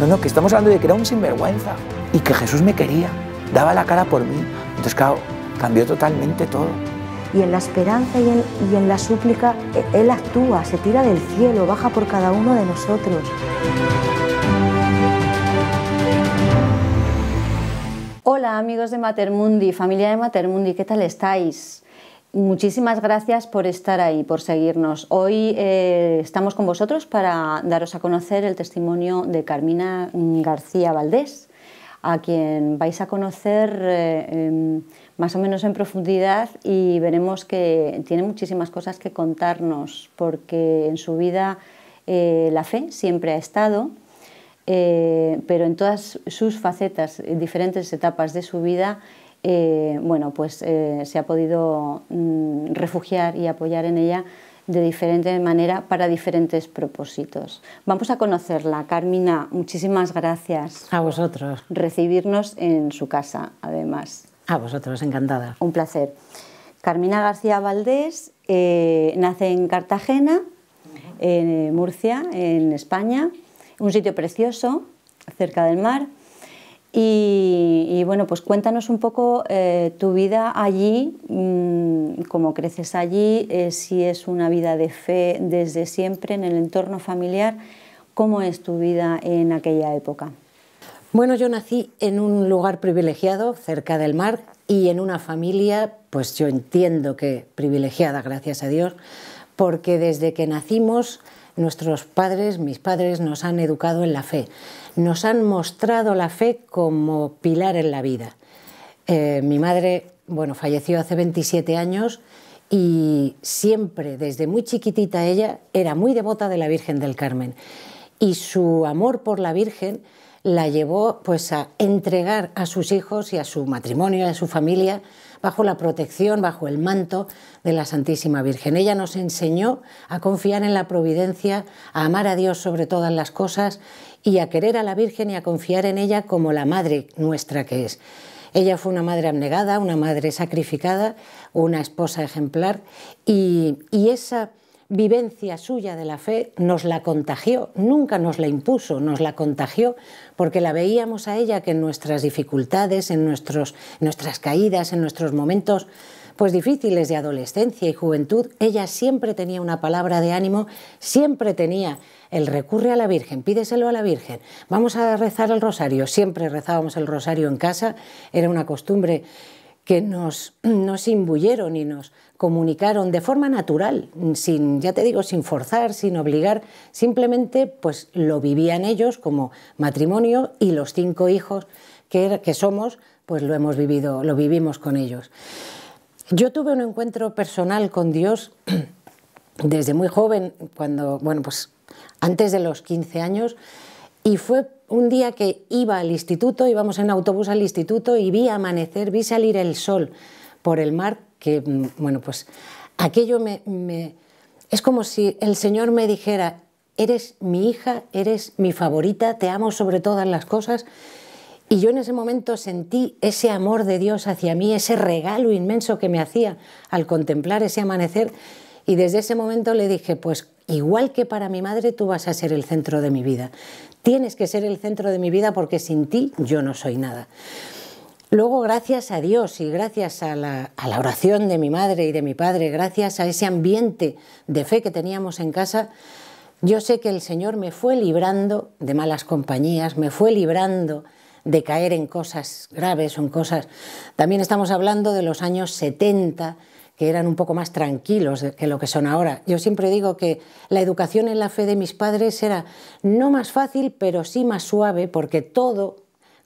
No, que estamos hablando de que era un sinvergüenza y que Jesús me quería, daba la cara por mí. Entonces, claro, cambió totalmente todo. Y en la esperanza y en la súplica, Él actúa, se tira del cielo, baja por cada uno de nosotros. Hola amigos de Matermundi, familia de Matermundi, ¿qué tal estáis? Muchísimas gracias por estar ahí, por seguirnos. Hoy estamos con vosotros para daros a conocer el testimonio de Carmina García Valdés, a quien vais a conocer más o menos en profundidad, y veremos que tiene muchísimas cosas que contarnos, porque en su vida la fe siempre ha estado, pero en todas sus facetas, en diferentes etapas de su vida, se ha podido refugiar y apoyar en ella de diferente manera para diferentes propósitos. Vamos a conocerla. Carmina, muchísimas gracias. A vosotros. Recibirnos en su casa, además. A vosotros, encantada. Un placer. Carmina García Valdés nace en Cartagena, en Murcia, en España, un sitio precioso, cerca del mar. Y bueno, pues cuéntanos un poco tu vida allí, cómo creces allí, si es una vida de fe desde siempre en el entorno familiar, cómo es tu vida en aquella época. Bueno, yo nací en un lugar privilegiado, cerca del mar, y en una familia, pues yo entiendo que privilegiada, gracias a Dios, porque desde que nacimos nuestros padres, mis padres, nos han educado en la fe. Nos han mostrado la fe como pilar en la vida. Mi madre, falleció hace 27 años y siempre, desde muy chiquitita, ella era muy devota de la Virgen del Carmen. Y su amor por la Virgen la llevó pues a entregar a sus hijos y a su matrimonio y a su familia bajo la protección, bajo el manto de la Santísima Virgen. Ella nos enseñó a confiar en la providencia, a amar a Dios sobre todas las cosas y a querer a la Virgen y a confiar en ella como la madre nuestra que es. Ella fue una madre abnegada, una madre sacrificada, una esposa ejemplar, y esa vivencia suya de la fe nos la contagió, nunca nos la impuso, nos la contagió, porque la veíamos a ella que en nuestras dificultades, en nuestras caídas, en nuestros momentos pues difíciles de adolescencia y juventud, ella siempre tenía una palabra de ánimo, siempre tenía el recurre a la Virgen, pídeselo a la Virgen, vamos a rezar el rosario. Siempre rezábamos el rosario en casa, era una costumbre que nos imbuyeron y nos comunicaron de forma natural, sin forzar, sin obligar, simplemente pues lo vivían ellos como matrimonio, y los 5 hijos que somos, pues lo vivimos con ellos. Yo tuve un encuentro personal con Dios desde muy joven, antes de los 15 años, y fue un día que iba al instituto, íbamos en autobús al instituto y vi amanecer, vi salir el sol por el mar, que aquello es como si el Señor me dijera: eres mi hija, eres mi favorita, te amo sobre todas las cosas. Y yo en ese momento sentí ese amor de Dios hacia mí, ese regalo inmenso que me hacía al contemplar ese amanecer, y desde ese momento le dije: pues igual que para mi madre, tú vas a ser el centro de mi vida. Tienes que ser el centro de mi vida porque sin ti yo no soy nada. Luego, gracias a Dios y gracias a la oración de mi madre y de mi padre, gracias a ese ambiente de fe que teníamos en casa, yo sé que el Señor me fue librando de malas compañías, me fue librando de caer en cosas graves o en cosas... También estamos hablando de los años 70, que eran un poco más tranquilos que lo que son ahora. Yo siempre digo que la educación en la fe de mis padres era no más fácil, pero sí más suave, porque todo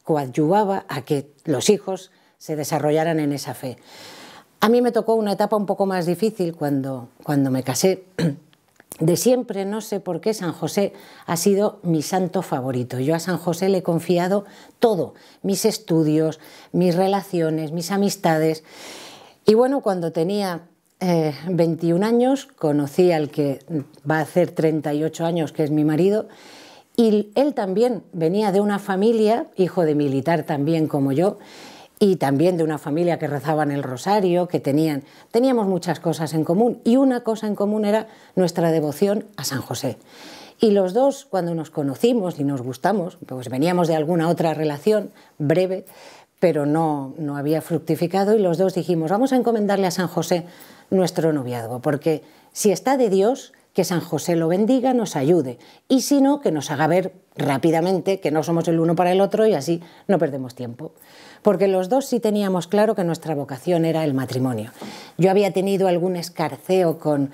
coadyuvaba a que los hijos se desarrollaran en esa fe. A mí me tocó una etapa un poco más difícil cuando me casé. De siempre, no sé por qué, San José ha sido mi santo favorito. Yo a San José le he confiado todo, mis estudios, mis relaciones, mis amistades. Y bueno, cuando tenía 21 años, conocí al que va a hacer 38 años, que es mi marido, y él también venía de una familia, hijo de militar también como yo, y también de una familia que rezaban el rosario, que teníamos muchas cosas en común, y una cosa en común era nuestra devoción a San José. Y los dos, cuando nos conocimos y nos gustamos, pues veníamos de alguna otra relación breve, pero no había fructificado, y los dos dijimos, vamos a encomendarle a San José nuestro noviazgo, porque si está de Dios, que San José lo bendiga, nos ayude, y si no, que nos haga ver rápidamente que no somos el uno para el otro y así no perdemos tiempo. Porque los dos sí teníamos claro que nuestra vocación era el matrimonio. Yo había tenido algún escarceo con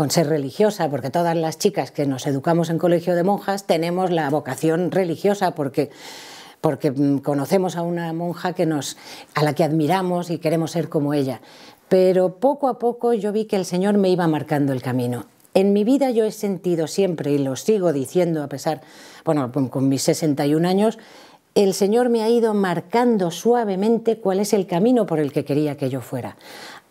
ser religiosa, porque todas las chicas que nos educamos en colegio de monjas tenemos la vocación religiosa, porque conocemos a una monja a la que admiramos y queremos ser como ella. Pero poco a poco yo vi que el Señor me iba marcando el camino. En mi vida yo he sentido siempre, y lo sigo diciendo a pesar, bueno, con mis 61 años, el Señor me ha ido marcando suavemente cuál es el camino por el que quería que yo fuera.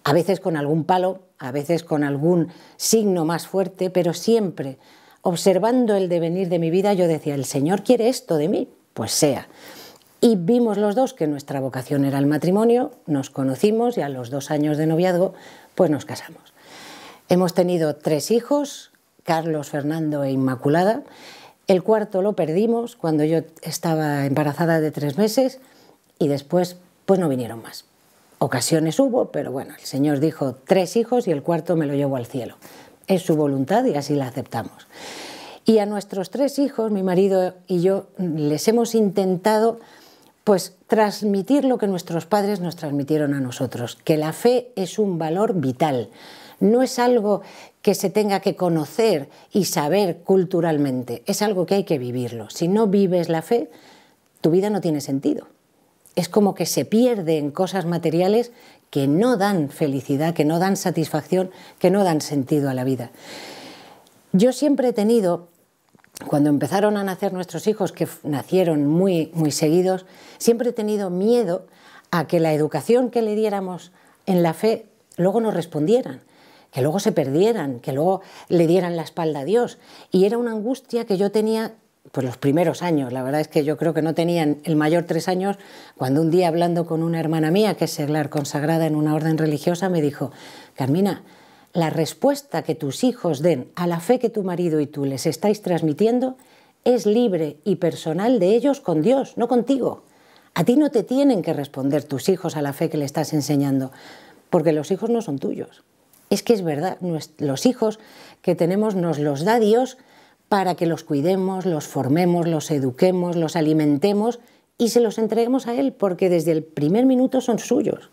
A veces con algún palo, a veces con algún signo más fuerte, pero siempre observando el devenir de mi vida yo decía, el Señor quiere esto de mí, pues sea. Y vimos los dos que nuestra vocación era el matrimonio, nos conocimos y a los 2 años de noviazgo pues nos casamos. Hemos tenido 3 hijos, Carlos, Fernando e Inmaculada. El cuarto lo perdimos cuando yo estaba embarazada de 3 meses y después pues no vinieron más. Ocasiones hubo, pero bueno, el Señor dijo 3 hijos y el cuarto me lo llevó al cielo. Es su voluntad y así la aceptamos. Y a nuestros 3 hijos, mi marido y yo, les hemos intentado pues transmitir lo que nuestros padres nos transmitieron a nosotros, que la fe es un valor vital, no es algo que se tenga que conocer y saber culturalmente, es algo que hay que vivirlo. Si no vives la fe, tu vida no tiene sentido. Es como que se pierde en cosas materiales que no dan felicidad, que no dan satisfacción, que no dan sentido a la vida. Yo siempre he tenido, cuando empezaron a nacer nuestros hijos, que nacieron muy seguidos, siempre he tenido miedo a que la educación que le diéramos en la fe luego no respondieran, que luego se perdieran, que luego le dieran la espalda a Dios. Y era una angustia que yo tenía pues los primeros años. La verdad es que yo creo que no tenían el mayor 3 años, cuando un día hablando con una hermana mía, que es seglar consagrada en una orden religiosa, me dijo, Carmina, la respuesta que tus hijos den a la fe que tu marido y tú les estáis transmitiendo es libre y personal de ellos con Dios, no contigo. A ti no te tienen que responder tus hijos a la fe que le estás enseñando, porque los hijos no son tuyos. Es que es verdad, los hijos que tenemos nos los da Dios para que los cuidemos, los formemos, los eduquemos, los alimentemos y se los entreguemos a Él, porque desde el primer minuto son suyos.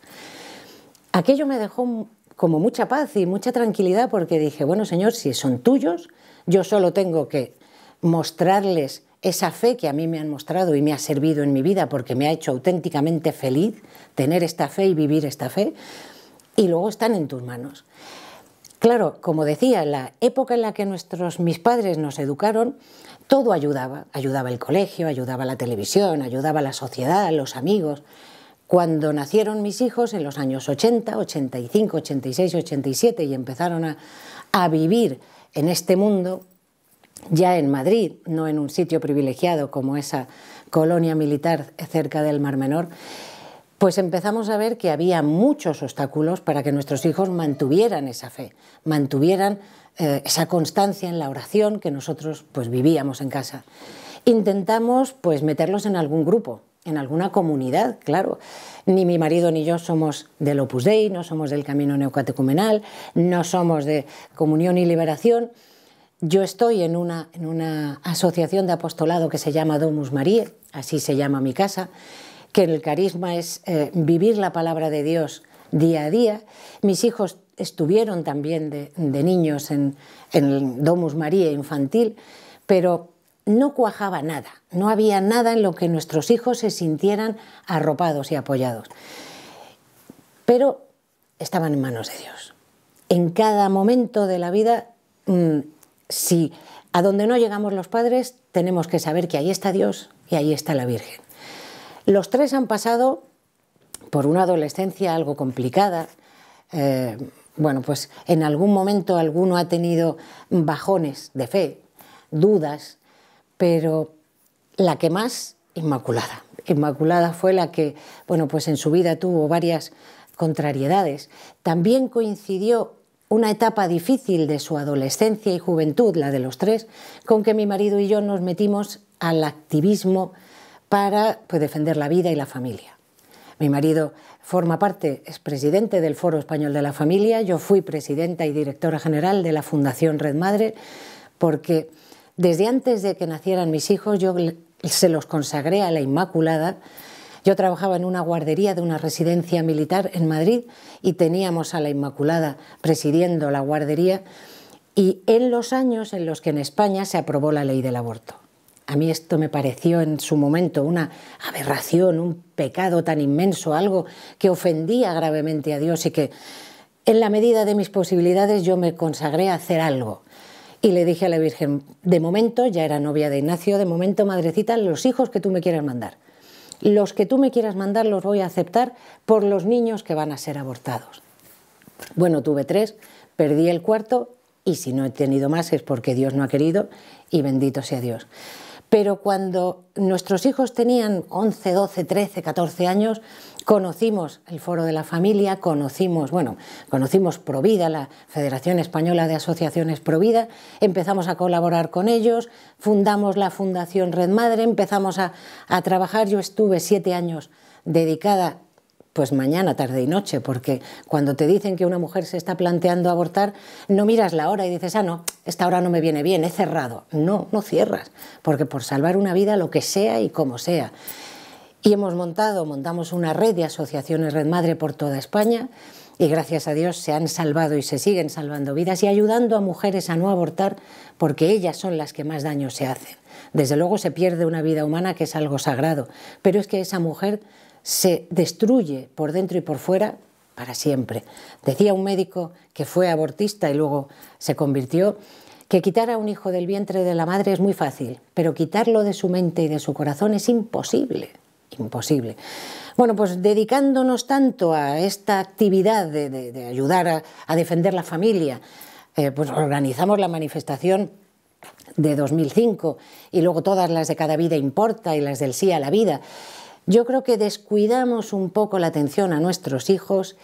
Aquello me dejó como mucha paz y mucha tranquilidad, porque dije, bueno, Señor, si son tuyos, yo solo tengo que mostrarles esa fe que a mí me han mostrado y me ha servido en mi vida, porque me ha hecho auténticamente feliz tener esta fe y vivir esta fe, y luego están en tus manos. Claro, como decía, en la época en la que mis padres nos educaron, todo ayudaba. Ayudaba el colegio, ayudaba la televisión, ayudaba la sociedad, los amigos. Cuando nacieron mis hijos en los años 80, 85, 86, 87 y empezaron a vivir en este mundo, ya en Madrid, no en un sitio privilegiado como esa colonia militar cerca del Mar Menor, pues empezamos a ver que había muchos obstáculos para que nuestros hijos mantuvieran esa fe, mantuvieran esa constancia en la oración que nosotros pues vivíamos en casa. Intentamos pues meterlos en algún grupo, en alguna comunidad, claro. Ni mi marido ni yo somos del Opus Dei, no somos del Camino Neocatecumenal, no somos de Comunión y Liberación. Yo estoy en una asociación de apostolado que se llama Domus Mariae, así se llama mi casa, que el carisma es vivir la palabra de Dios día a día. Mis hijos estuvieron también de niños en el Domus Mariae infantil, pero no cuajaba nada, no había nada en lo que nuestros hijos se sintieran arropados y apoyados. Pero estaban en manos de Dios. En cada momento de la vida, si a donde no llegamos los padres, tenemos que saber que ahí está Dios y ahí está la Virgen. Los 3 han pasado por una adolescencia algo complicada. Bueno, pues en algún momento alguno ha tenido bajones de fe, dudas, pero la que más, Inmaculada. Inmaculada fue la que, bueno, pues en su vida tuvo varias contrariedades. También coincidió una etapa difícil de su adolescencia y juventud, la de los tres, con que mi marido y yo nos metimos al activismo para defender la vida y la familia. Mi marido forma parte, es presidente del Foro Español de la Familia, yo fui presidenta y directora general de la Fundación Red Madre, porque desde antes de que nacieran mis hijos yo se los consagré a la Inmaculada. Yo trabajaba en una guardería de una residencia militar en Madrid y teníamos a la Inmaculada presidiendo la guardería, y en los años en los que en España se aprobó la ley del aborto. A mí esto me pareció en su momento una aberración, un pecado tan inmenso, algo que ofendía gravemente a Dios, y que en la medida de mis posibilidades yo me consagré a hacer algo. Y le dije a la Virgen, de momento, ya era novia de Ignacio, de momento, madrecita, los hijos que tú me quieras mandar. Los que tú me quieras mandar los voy a aceptar por los niños que van a ser abortados. Bueno, tuve 3, perdí el 4, y si no he tenido más es porque Dios no ha querido, y bendito sea Dios. Pero cuando nuestros hijos tenían 11, 12, 13, 14 años, conocimos el Foro de la Familia, conocimos Provida, la Federación Española de Asociaciones Provida, empezamos a colaborar con ellos, fundamos la Fundación Red Madre, empezamos a trabajar. Yo estuve 7 años dedicada, pues mañana, tarde y noche, porque cuando te dicen que una mujer se está planteando abortar, no miras la hora y dices, ah, no, esta hora no me viene bien, he cerrado. No, no cierras, porque por salvar una vida, lo que sea y como sea. Y montamos una red de asociaciones Red Madre por toda España, y gracias a Dios se han salvado y se siguen salvando vidas y ayudando a mujeres a no abortar, porque ellas son las que más daño se hacen. Desde luego se pierde una vida humana, que es algo sagrado, pero es que esa mujer se destruye por dentro y por fuera para siempre. Decía un médico que fue abortista y luego se convirtió, que quitar a un hijo del vientre de la madre es muy fácil, pero quitarlo de su mente y de su corazón es imposible, imposible. Bueno, pues dedicándonos tanto a esta actividad de ayudar a defender la familia, pues organizamos la manifestación de 2005 y luego todas las de Cada Vida Importa y las del Sí a la Vida. Yo creo que descuidamos un poco la atención a nuestros hijos,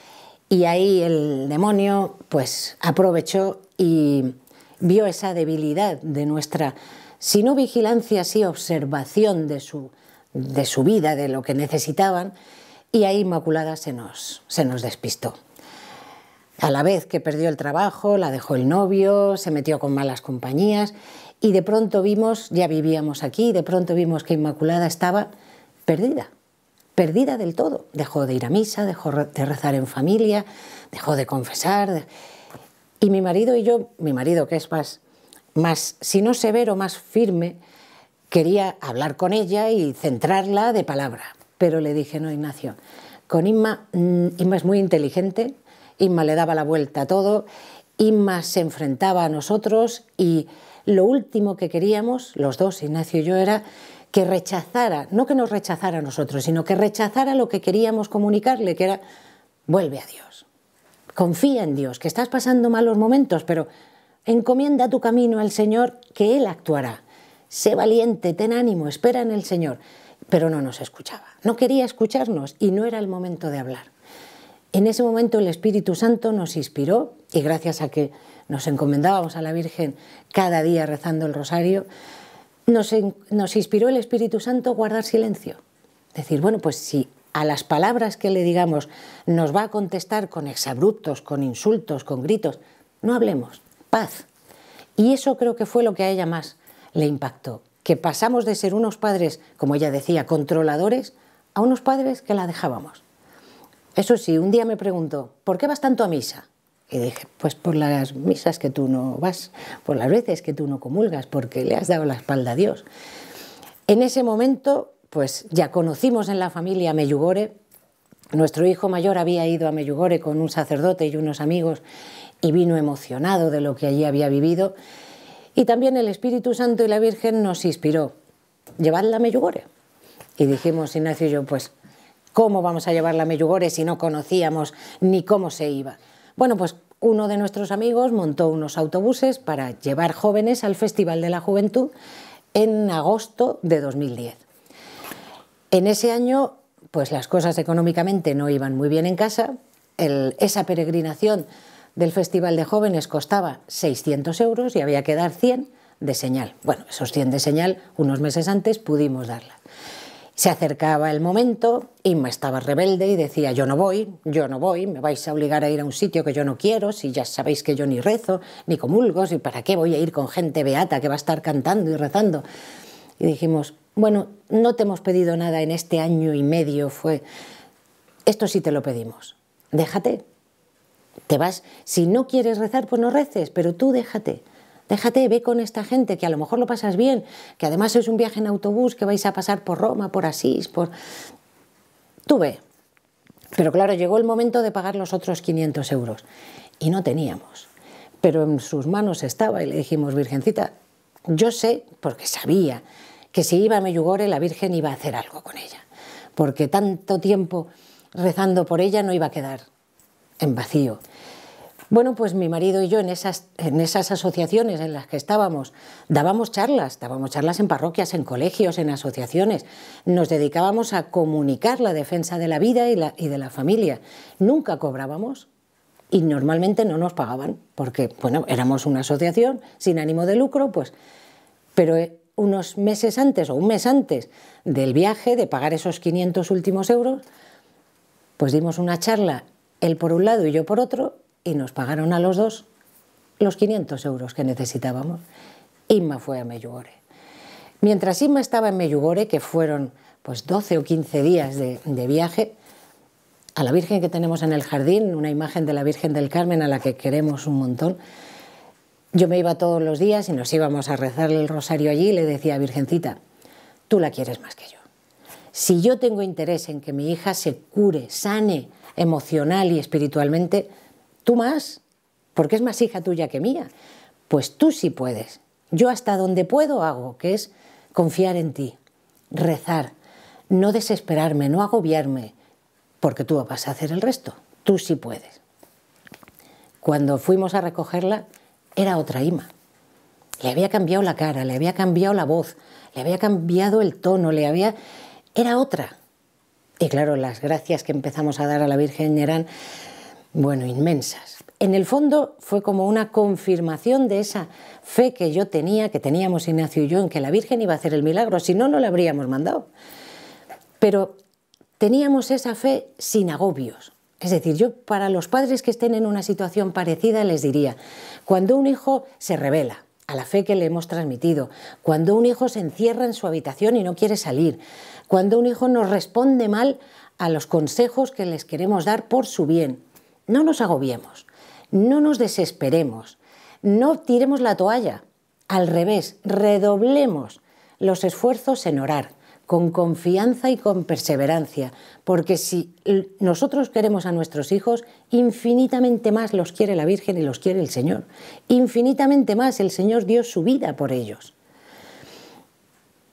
y ahí el demonio pues aprovechó y vio esa debilidad de nuestra, si no vigilancia, sí observación de su vida, de lo que necesitaban, y ahí Inmaculada se nos despistó. A la vez que perdió el trabajo, la dejó el novio, se metió con malas compañías, y de pronto vimos, ya vivíamos aquí, de pronto vimos que Inmaculada estaba perdida del todo. Dejó de ir a misa, dejó de rezar en familia, dejó de confesar. Y mi marido y yo, mi marido, que es más, si no severo, más firme, quería hablar con ella y centrarla de palabra. Pero le dije, no, Ignacio, con Inma es muy inteligente, Inma le daba la vuelta a todo, Inma se enfrentaba a nosotros, y lo último que queríamos, los dos, Ignacio y yo, era que rechazara, no que nos rechazara a nosotros, sino que rechazara lo que queríamos comunicarle, que era, vuelve a Dios, confía en Dios, que estás pasando malos momentos, pero encomienda tu camino al Señor, que Él actuará. Sé valiente, ten ánimo, espera en el Señor. Pero no nos escuchaba, no quería escucharnos, y no era el momento de hablar. En ese momento el Espíritu Santo nos inspiró, y gracias a que nos encomendábamos a la Virgen cada día rezando el rosario, nos inspiró el Espíritu Santo a guardar silencio. Decir, bueno, pues si a las palabras que le digamos nos va a contestar con exabruptos, con insultos, con gritos, no hablemos, paz. Y eso creo que fue lo que a ella más le impactó, que pasamos de ser unos padres, como ella decía, controladores, a unos padres que la dejábamos. Eso sí, un día me preguntó, ¿por qué vas tanto a misa? Y dije, pues por las misas que tú no vas, por las veces que tú no comulgas, porque le has dado la espalda a Dios. En ese momento, pues ya conocimos en la familia a Medjugorje. Nuestro hijo mayor había ido a Medjugorje con un sacerdote y unos amigos, y vino emocionado de lo que allí había vivido. Y también el Espíritu Santo y la Virgen nos inspiró, llevadla a Medjugorje. Y dijimos, Ignacio y yo, pues, ¿cómo vamos a llevarla a Medjugorje si no conocíamos ni cómo se iba? Bueno, pues uno de nuestros amigos montó unos autobuses para llevar jóvenes al Festival de la Juventud en agosto de 2010. En ese año, pues las cosas económicamente no iban muy bien en casa. Esa peregrinación del Festival de Jóvenes costaba 600 euros y había que dar 100 de señal. Bueno, esos 100 de señal, unos meses antes pudimos darla. Se acercaba el momento, Inma estaba rebelde y decía, yo no voy, me vais a obligar a ir a un sitio que yo no quiero, si ya sabéis que yo ni rezo, ni comulgo, ¿y para qué voy a ir con gente beata que va a estar cantando y rezando? Y dijimos, bueno, no te hemos pedido nada en este año y medio, esto sí te lo pedimos, déjate, te vas, si no quieres rezar, pues no reces, pero tú déjate. Déjate, ve con esta gente que a lo mejor lo pasas bien, que además es un viaje en autobús, que vais a pasar por Roma, por Asís, Tú ve. Pero claro, llegó el momento de pagar los otros 500 euros y no teníamos. Pero en sus manos estaba y le dijimos, Virgencita, yo sé, porque sabía, que si iba a Medjugorje la Virgen iba a hacer algo con ella. Porque tanto tiempo rezando por ella no iba a quedar en vacío. Bueno, pues mi marido y yo en esas asociaciones en las que estábamos, dábamos charlas en parroquias, en colegios, en asociaciones. Nos dedicábamos a comunicar la defensa de la vida y de la familia. Nunca cobrábamos y normalmente no nos pagaban, porque bueno, éramos una asociación sin ánimo de lucro, pero unos meses antes o un mes antes del viaje, de pagar esos 500 últimos euros, pues dimos una charla, él por un lado y yo por otro, y nos pagaron a los dos los 500 euros que necesitábamos. Inma fue a Medjugorje. Mientras Inma estaba en Medjugorje, que fueron pues 12 o 15 días de viaje, a la Virgen que tenemos en el jardín, una imagen de la Virgen del Carmen a la que queremos un montón, yo me iba todos los días y nos íbamos a rezar el rosario allí y le decía, Virgencita, tú la quieres más que yo. Si yo tengo interés en que mi hija se cure, sane emocional y espiritualmente, tú más, porque es más hija tuya que mía, pues tú sí puedes. Yo hasta donde puedo hago, que es confiar en ti, rezar, no desesperarme, no agobiarme, porque tú vas a hacer el resto, tú sí puedes. Cuando fuimos a recogerla, era otra Inma. Le había cambiado la cara, le había cambiado la voz, le había cambiado el tono, era otra. Y claro, las gracias que empezamos a dar a la Virgen eran, bueno, inmensas. En el fondo fue como una confirmación de esa fe que yo tenía, que teníamos Ignacio y yo, en que la Virgen iba a hacer el milagro, si no, no la habríamos mandado. Pero teníamos esa fe sin agobios. Es decir, yo para los padres que estén en una situación parecida les diría, cuando un hijo se rebela a la fe que le hemos transmitido, cuando un hijo se encierra en su habitación y no quiere salir, cuando un hijo nos responde mal a los consejos que les queremos dar por su bien, no nos agobiemos, no nos desesperemos, no tiremos la toalla, al revés, redoblemos los esfuerzos en orar, con confianza y con perseverancia, porque si nosotros queremos a nuestros hijos, infinitamente más los quiere la Virgen y los quiere el Señor. Infinitamente más el Señor dio su vida por ellos.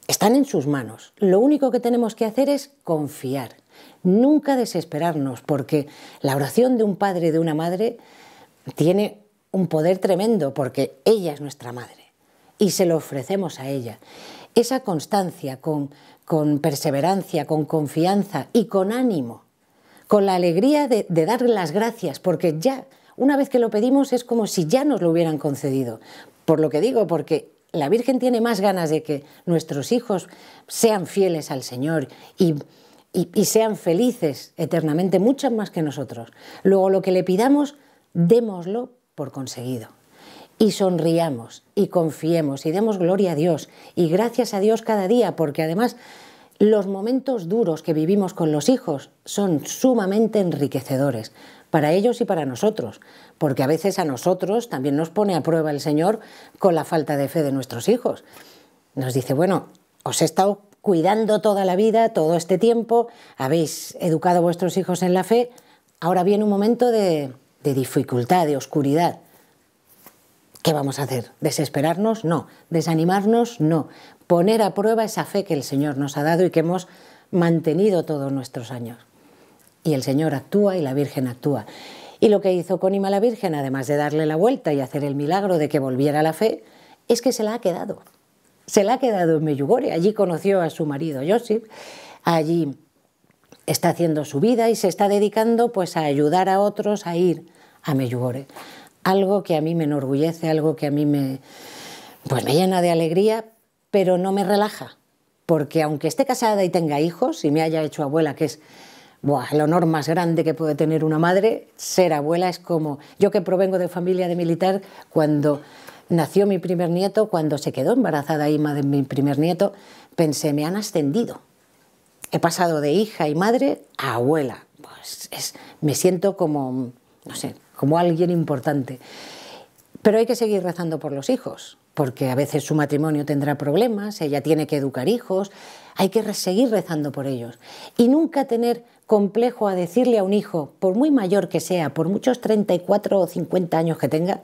Están en sus manos. Lo único que tenemos que hacer es confiar, nunca desesperarnos, porque la oración de un padre y de una madre tiene un poder tremendo, porque ella es nuestra madre y se lo ofrecemos a ella. Esa constancia, con perseverancia, con confianza y con ánimo, con la alegría de darle las gracias, porque ya, una vez que lo pedimos, es como si ya nos lo hubieran concedido. Por lo que digo, porque la Virgen tiene más ganas de que nuestros hijos sean fieles al Señor y sean felices eternamente, muchas más que nosotros. Luego, lo que le pidamos, démoslo por conseguido. Y sonriamos, y confiemos, y demos gloria a Dios, y gracias a Dios cada día, porque además los momentos duros que vivimos con los hijos son sumamente enriquecedores, para ellos y para nosotros, porque a veces a nosotros también nos pone a prueba el Señor con la falta de fe de nuestros hijos. Nos dice, bueno, os he estado cuidando toda la vida, todo este tiempo, habéis educado a vuestros hijos en la fe, ahora viene un momento de dificultad, de oscuridad. ¿Qué vamos a hacer? ¿Desesperarnos? No. ¿Desanimarnos? No. Poner a prueba esa fe que el Señor nos ha dado y que hemos mantenido todos nuestros años. Y el Señor actúa y la Virgen actúa. Y lo que hizo con Inma la Virgen, además de darle la vuelta y hacer el milagro de que volviera a la fe, es que se la ha quedado. Se la ha quedado en Medjugorje. Allí conoció a su marido Josip, allí está haciendo su vida y se está dedicando pues a ayudar a otros a ir a Medjugorje. Algo que a mí me enorgullece, algo que a mí me llena de alegría, pero no me relaja. Porque aunque esté casada y tenga hijos y me haya hecho abuela, que es el honor más grande que puede tener una madre, ser abuela es como... Yo que provengo de familia de militar, cuando nació mi primer nieto, cuando se quedó embarazada Ima de mi primer nieto, pensé, me han ascendido. He pasado de hija y madre a abuela. Pues me siento como, no sé, como alguien importante. Pero hay que seguir rezando por los hijos, porque a veces su matrimonio tendrá problemas, ella tiene que educar hijos, hay que seguir rezando por ellos. Y nunca tener complejo a decirle a un hijo, por muy mayor que sea, por muchos 34 o 50 años que tenga,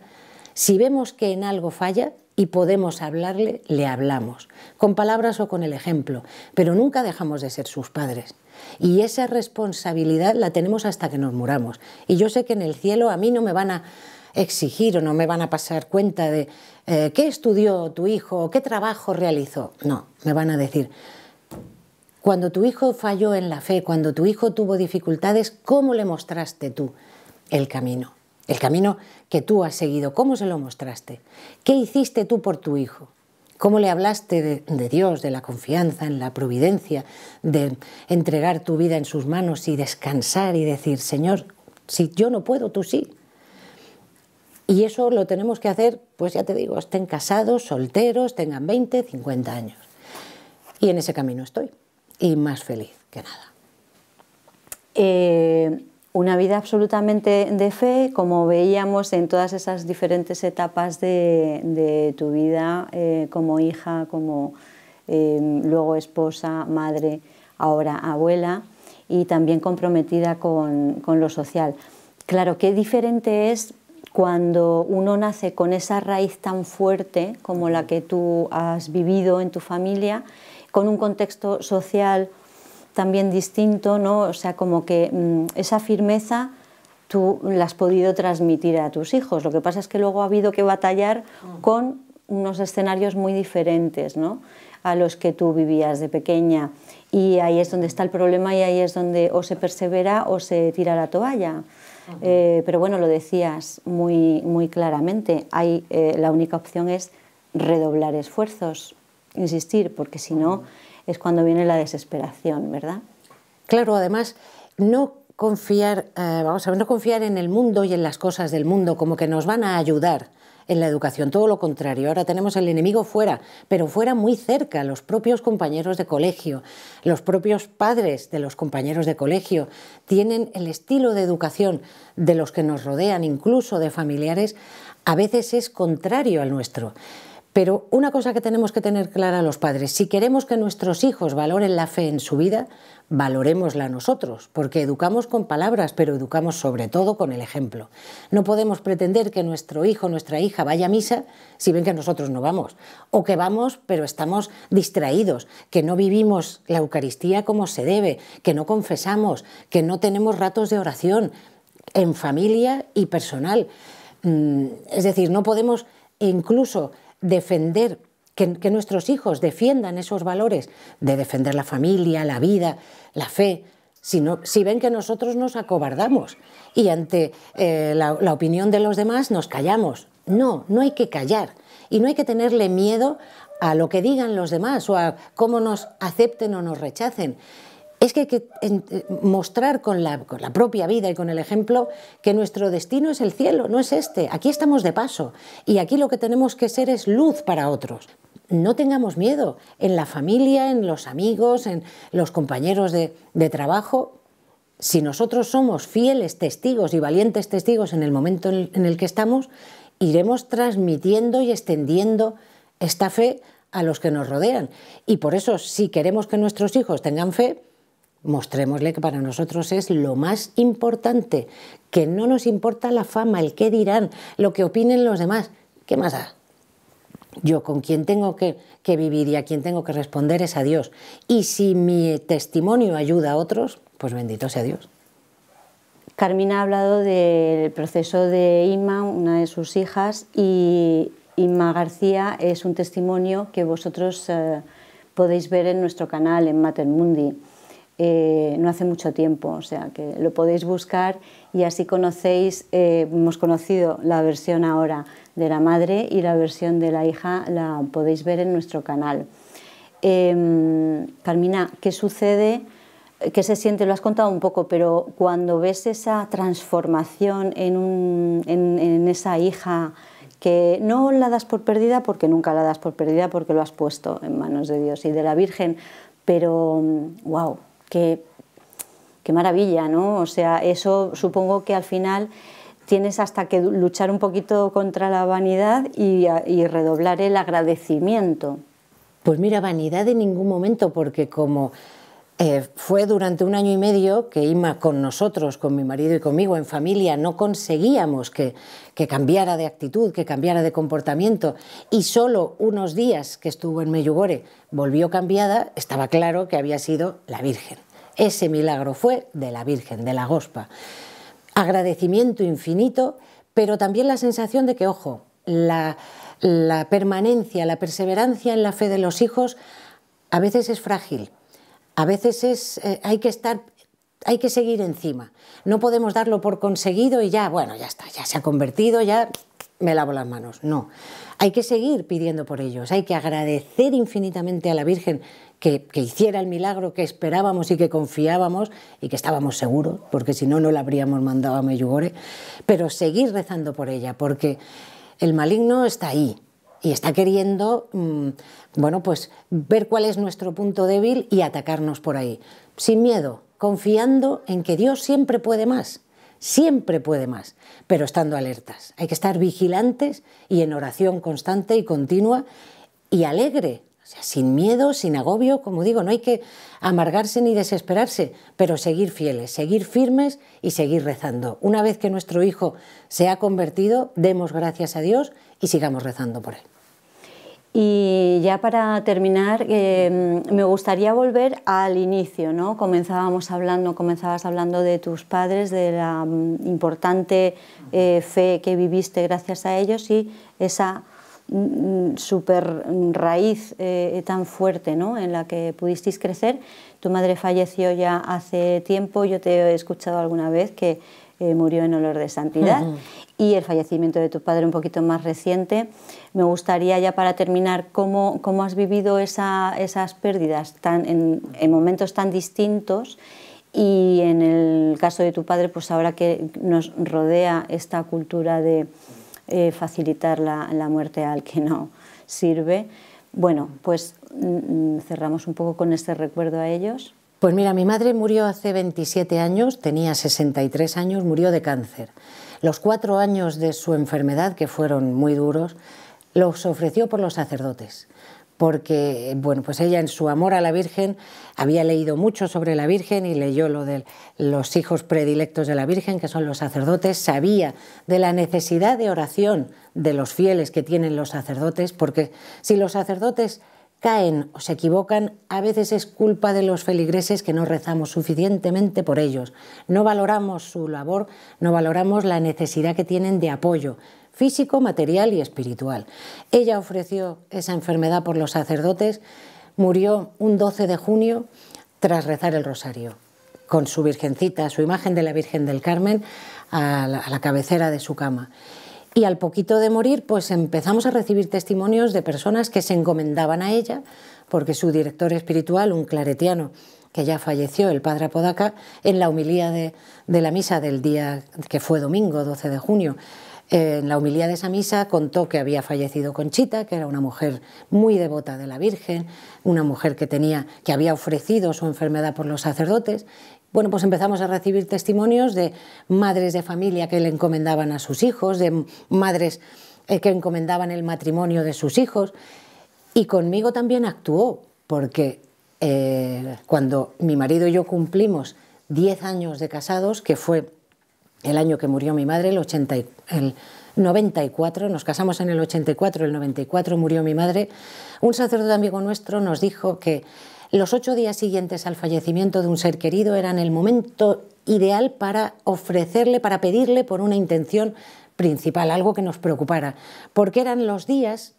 si vemos que en algo falla y podemos hablarle, le hablamos, con palabras o con el ejemplo, pero nunca dejamos de ser sus padres. Y esa responsabilidad la tenemos hasta que nos muramos. Y yo sé que en el cielo a mí no me van a exigir o no me van a pasar cuenta de qué estudió tu hijo, qué trabajo realizó. No, me van a decir, cuando tu hijo falló en la fe, cuando tu hijo tuvo dificultades, ¿cómo le mostraste tú el camino? El camino que tú has seguido, ¿cómo se lo mostraste? ¿Qué hiciste tú por tu hijo? ¿Cómo le hablaste de Dios, de la confianza en la providencia, de entregar tu vida en sus manos y descansar y decir, Señor, si yo no puedo, tú sí? Y eso lo tenemos que hacer, pues ya te digo, estén casados, solteros, tengan 20, 50 años. Y en ese camino estoy, y más feliz que nada. Una vida absolutamente de fe, como veíamos en todas esas diferentes etapas de tu vida, como hija, como luego esposa, madre, ahora abuela, y también comprometida con lo social. Claro, qué diferente es cuando uno nace con esa raíz tan fuerte como la que tú has vivido en tu familia, con un contexto social también distinto, ¿no? O sea, como que esa firmeza tú la has podido transmitir a tus hijos. Lo que pasa es que luego ha habido que batallar con unos escenarios muy diferentes, ¿no?, a los que tú vivías de pequeña. Y ahí es donde está el problema y ahí es donde o se persevera o se tira la toalla. Pero bueno, lo decías muy, muy claramente, la única opción es redoblar esfuerzos, insistir, porque si no es cuando viene la desesperación, ¿verdad? Claro, además, no confiar en el mundo y en las cosas del mundo como que nos van a ayudar en la educación, todo lo contrario. Ahora tenemos el enemigo fuera, pero fuera muy cerca, los propios compañeros de colegio, los propios padres de los compañeros de colegio tienen el estilo de educación de los que nos rodean, incluso de familiares, a veces es contrario al nuestro. Pero una cosa que tenemos que tener clara los padres, si queremos que nuestros hijos valoren la fe en su vida, valorémosla nosotros, porque educamos con palabras, pero educamos sobre todo con el ejemplo. No podemos pretender que nuestro hijo o nuestra hija vaya a misa si ven que nosotros no vamos, o que vamos pero estamos distraídos, que no vivimos la Eucaristía como se debe, que no confesamos, que no tenemos ratos de oración en familia y personal. Es decir, no podemos incluso defender, que nuestros hijos defiendan esos valores de defender la familia, la vida, la fe, si ven que nosotros nos acobardamos y ante la opinión de los demás nos callamos. No, no hay que callar y no hay que tenerle miedo a lo que digan los demás o a cómo nos acepten o nos rechacen. Es que hay que mostrar con la propia vida y con el ejemplo que nuestro destino es el cielo, no es este. Aquí estamos de paso y aquí lo que tenemos que ser es luz para otros. No tengamos miedo en la familia, en los amigos, en los compañeros de trabajo. Si nosotros somos fieles testigos y valientes testigos en el momento en el que estamos, iremos transmitiendo y extendiendo esta fe a los que nos rodean. Y por eso, si queremos que nuestros hijos tengan fe, mostrémosle que para nosotros es lo más importante, que no nos importa la fama, el qué dirán, lo que opinen los demás. ¿Qué más da? Yo con quien tengo que vivir y a quien tengo que responder es a Dios. Y si mi testimonio ayuda a otros, pues bendito sea Dios. Carmina ha hablado del proceso de Ima, una de sus hijas, y Ima García es un testimonio que vosotros podéis ver en nuestro canal, en Mater Mundi. no hace mucho tiempo, o sea que lo podéis buscar y así conocéis, hemos conocido la versión ahora de la madre y la versión de la hija la podéis ver en nuestro canal. Carmina, ¿qué sucede? ¿Qué se siente? Lo has contado un poco, pero cuando ves esa transformación en esa hija, que no la das por perdida porque nunca la das por perdida porque lo has puesto en manos de Dios y de la Virgen, pero wow, qué maravilla, ¿no? O sea, eso supongo que al final tienes hasta que luchar un poquito contra la vanidad y redoblar el agradecimiento. Pues mira, vanidad en ningún momento, porque como fue durante 1 año y medio que Inma con nosotros, con mi marido y conmigo en familia, no conseguíamos que cambiara de actitud, que cambiara de comportamiento, y solo unos días que estuvo en Medjugorje volvió cambiada, estaba claro que había sido la Virgen. Ese milagro fue de la Virgen, de la Gospa. Agradecimiento infinito, pero también la sensación de que, ojo, la permanencia, la perseverancia en la fe de los hijos a veces es frágil. A veces hay que seguir encima. No podemos darlo por conseguido y ya, bueno, ya está, ya se ha convertido, ya me lavo las manos. No, hay que seguir pidiendo por ellos, hay que agradecer infinitamente a la Virgen que hiciera el milagro que esperábamos y que confiábamos y que estábamos seguros, porque si no, no la habríamos mandado a Medjugorje, pero seguir rezando por ella, porque el maligno está ahí. Y está queriendo, bueno, pues ver cuál es nuestro punto débil y atacarnos por ahí. Sin miedo, confiando en que Dios siempre puede más, pero estando alertas. Hay que estar vigilantes y en oración constante y continua y alegre, o sea, sin miedo, sin agobio, como digo, no hay que amargarse ni desesperarse, pero seguir fieles, seguir firmes y seguir rezando. Una vez que nuestro hijo se ha convertido, demos gracias a Dios y sigamos rezando por él. Y ya para terminar, me gustaría volver al inicio, ¿no? Comenzabas hablando de tus padres, de la importante fe que viviste gracias a ellos y esa super raíz tan fuerte, ¿no? En la que pudisteis crecer. Tu madre falleció ya hace tiempo, yo te he escuchado alguna vez que murió en olor de santidad. Y el fallecimiento de tu padre un poquito más reciente. Me gustaría ya para terminar, ¿cómo has vivido esas pérdidas en momentos tan distintos? Y en el caso de tu padre, pues ahora que nos rodea esta cultura de facilitar la muerte al que no sirve, bueno, pues cerramos un poco con este recuerdo a ellos. Pues mira, mi madre murió hace 27 años, tenía 63 años, murió de cáncer. Los 4 años de su enfermedad, que fueron muy duros, los ofreció por los sacerdotes, porque bueno, pues ella en su amor a la Virgen había leído mucho sobre la Virgen y leyó lo de los hijos predilectos de la Virgen, que son los sacerdotes, sabía de la necesidad de oración de los fieles que tienen los sacerdotes, porque si los sacerdotes caen o se equivocan, a veces es culpa de los feligreses que no rezamos suficientemente por ellos. No valoramos su labor, no valoramos la necesidad que tienen de apoyo físico, material y espiritual. Ella ofreció esa enfermedad por los sacerdotes, murió un 12 de junio tras rezar el rosario, con su virgencita, su imagen de la Virgen del Carmen a la cabecera de su cama. Y al poquito de morir, pues empezamos a recibir testimonios de personas que se encomendaban a ella, porque su director espiritual, un claretiano que ya falleció, el padre Apodaca, en la homilía de la misa del día que fue domingo, 12 de junio, en la homilía de esa misa contó que había fallecido Conchita, que era una mujer muy devota de la Virgen, una mujer que había ofrecido su enfermedad por los sacerdotes. Bueno, pues empezamos a recibir testimonios de madres de familia que le encomendaban a sus hijos, de madres que encomendaban el matrimonio de sus hijos. Y conmigo también actuó, porque cuando mi marido y yo cumplimos 10 años de casados, que fue el año que murió mi madre, el 94, nos casamos en el 84, el 94 murió mi madre, un sacerdote amigo nuestro nos dijo que los 8 días siguientes al fallecimiento de un ser querido eran el momento ideal para ofrecerle, para pedirle por una intención principal, algo que nos preocupara, porque eran los días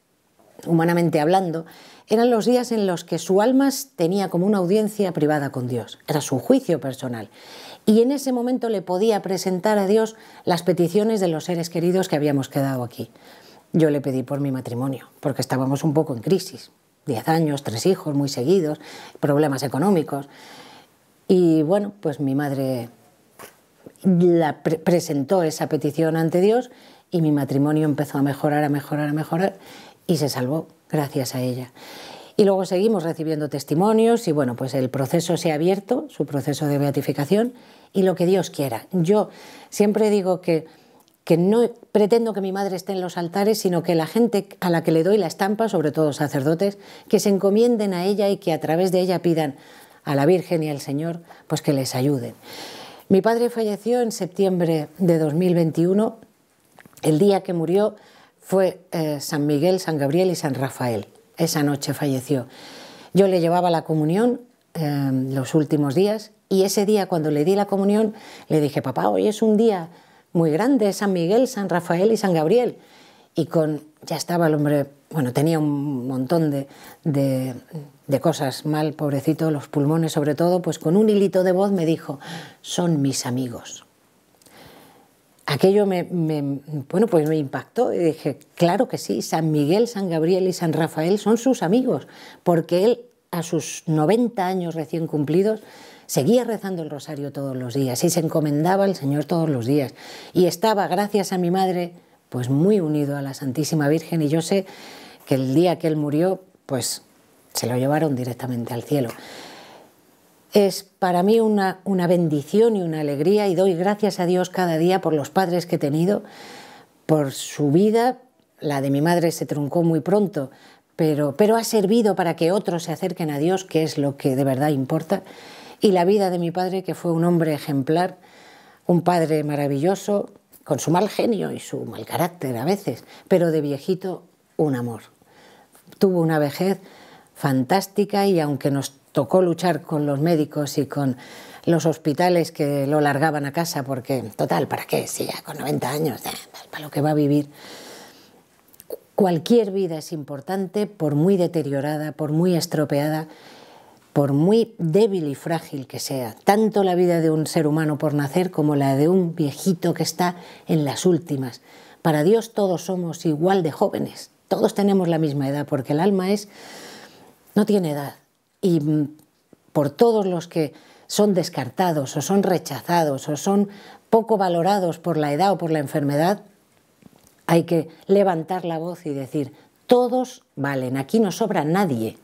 humanamente hablando, eran los días en los que su alma tenía como una audiencia privada con Dios, era su juicio personal. Y en ese momento le podía presentar a Dios las peticiones de los seres queridos que habíamos quedado aquí. Yo le pedí por mi matrimonio, porque estábamos un poco en crisis. 10 años, 3 hijos muy seguidos, problemas económicos. Y bueno, pues mi madre presentó esa petición ante Dios y mi matrimonio empezó a mejorar y se salvó gracias a ella. Y luego seguimos recibiendo testimonios y bueno, pues el proceso se ha abierto, su proceso de beatificación y lo que Dios quiera. Yo siempre digo que no pretendo que mi madre esté en los altares, sino que la gente a la que le doy la estampa, sobre todo sacerdotes, que se encomienden a ella y que a través de ella pidan a la Virgen y al Señor pues que les ayuden. Mi padre falleció en septiembre de 2021. El día que murió fue San Miguel, San Gabriel y San Rafael. Esa noche falleció. Yo le llevaba la comunión los últimos días y ese día cuando le di la comunión le dije: papá, hoy es un día muy grande, San Miguel, San Rafael y San Gabriel. Y ya estaba el hombre, bueno, tenía un montón de cosas mal, pobrecito, los pulmones sobre todo, pues con un hilito de voz me dijo: son mis amigos. Aquello bueno, pues me impactó y dije: claro que sí, San Miguel, San Gabriel y San Rafael son sus amigos, porque él a sus 90 años recién cumplidos seguía rezando el rosario todos los días y se encomendaba al Señor todos los días y estaba, gracias a mi madre, pues muy unido a la Santísima Virgen, y yo sé que el día que él murió, pues se lo llevaron directamente al cielo. Es para mí una bendición y una alegría, y doy gracias a Dios cada día por los padres que he tenido, por su vida. La de mi madre se truncó muy pronto, pero ha servido para que otros se acerquen a Dios, que es lo que de verdad importa. Y la vida de mi padre, que fue un hombre ejemplar, un padre maravilloso, con su mal genio y su mal carácter a veces, pero de viejito un amor. Tuvo una vejez fantástica y aunque nos tocó luchar con los médicos y con los hospitales que lo largaban a casa, porque, total, ¿para qué? Si ya con 90 años, para lo que va a vivir. Cualquier vida es importante, por muy deteriorada, por muy estropeada, por muy débil y frágil que sea, tanto la vida de un ser humano por nacer como la de un viejito que está en las últimas. Para Dios todos somos igual de jóvenes, todos tenemos la misma edad, porque el alma no tiene edad. Y por todos los que son descartados o son rechazados o son poco valorados por la edad o por la enfermedad, hay que levantar la voz y decir: todos valen, aquí no sobra nadie.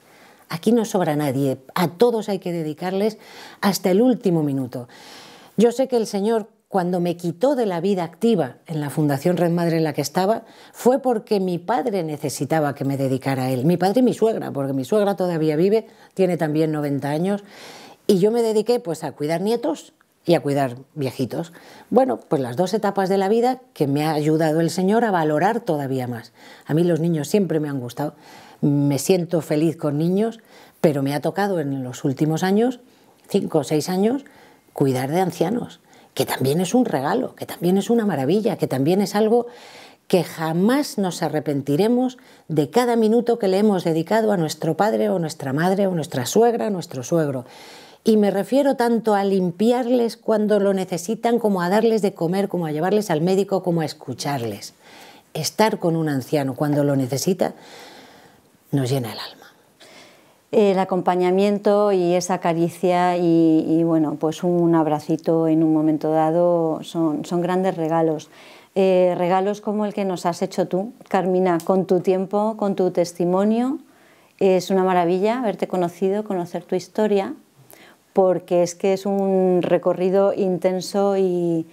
Aquí no sobra nadie, a todos hay que dedicarles hasta el último minuto. Yo sé que el Señor, cuando me quitó de la vida activa en la Fundación Red Madre en la que estaba, fue porque mi padre necesitaba que me dedicara a él. Mi padre y mi suegra, porque mi suegra todavía vive, tiene también 90 años, y yo me dediqué pues a cuidar nietos y a cuidar viejitos. Bueno, pues las dos etapas de la vida que me ha ayudado el Señor a valorar todavía más. A mí los niños siempre me han gustado. Me siento feliz con niños, pero me ha tocado en los últimos años, 5 o 6 años, cuidar de ancianos, que también es un regalo, que también es una maravilla, que también es algo que jamás nos arrepentiremos de cada minuto que le hemos dedicado a nuestro padre o nuestra madre o nuestra suegra, nuestro suegro. Y me refiero tanto a limpiarles cuando lo necesitan, como a darles de comer, como a llevarles al médico, como a escucharles. Estar con un anciano cuando lo necesita nos llena el alma. El acompañamiento y esa caricia y bueno, pues un abracito en un momento dado son grandes regalos. Regalos como el que nos has hecho tú, Carmina, con tu tiempo, con tu testimonio. Es una maravilla haberte conocido, conocer tu historia, porque es que es un recorrido intenso y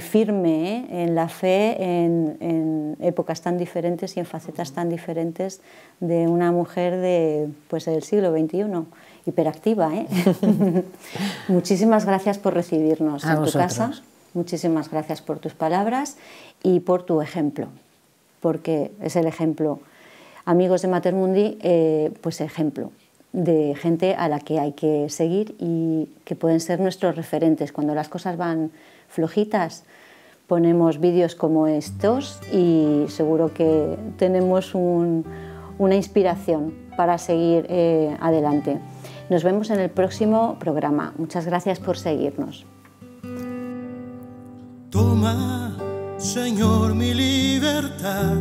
firme en la fe, en épocas tan diferentes y en facetas tan diferentes de una mujer del siglo XXI, hiperactiva. Muchísimas gracias por recibirnos en tu casa, muchísimas gracias por tus palabras y por tu ejemplo, porque es el ejemplo. Amigos de Mater Mundi, pues ejemplo de gente a la que hay que seguir y que pueden ser nuestros referentes. Cuando las cosas van flojitas, ponemos vídeos como estos y seguro que tenemos un una inspiración para seguir adelante. Nos vemos en el próximo programa. Muchas gracias por seguirnos. Toma, Señor, mi libertad,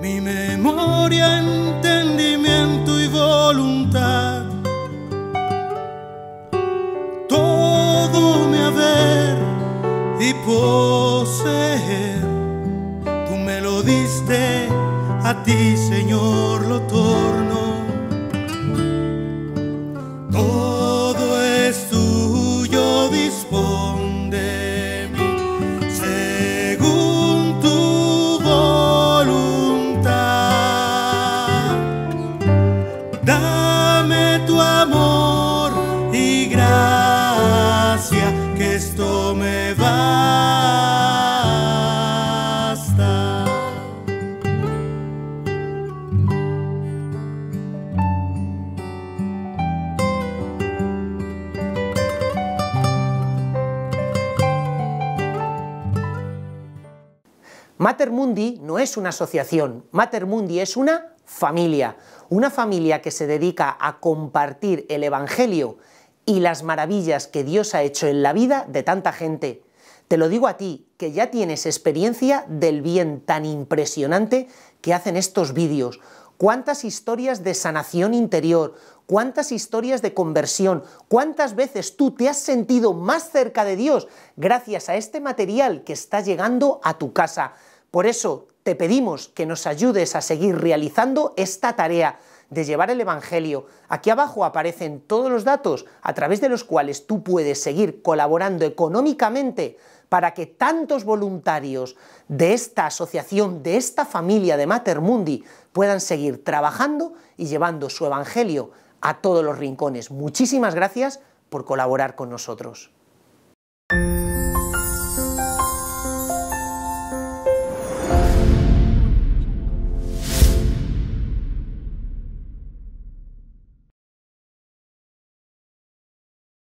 mi memoria, entendimiento y voluntad, todo mi haber y poseer, tú me lo diste, a ti, Señor, lo torno. Todo es tuyo, dispón de mí según tu voluntad. Dame tu amor y gracia, que esto me basta. Mater Mundi no es una asociación, Mater Mundi es una familia que se dedica a compartir el Evangelio y las maravillas que Dios ha hecho en la vida de tanta gente. Te lo digo a ti, que ya tienes experiencia del bien tan impresionante que hacen estos vídeos. Cuántas historias de sanación interior, cuántas historias de conversión, cuántas veces tú te has sentido más cerca de Dios gracias a este material que está llegando a tu casa. Por eso te pedimos que nos ayudes a seguir realizando esta tarea de llevar el Evangelio. Aquí abajo aparecen todos los datos a través de los cuales tú puedes seguir colaborando económicamente para que tantos voluntarios de esta asociación, de esta familia de Mater Mundi, puedan seguir trabajando y llevando su Evangelio a todos los rincones. Muchísimas gracias por colaborar con nosotros.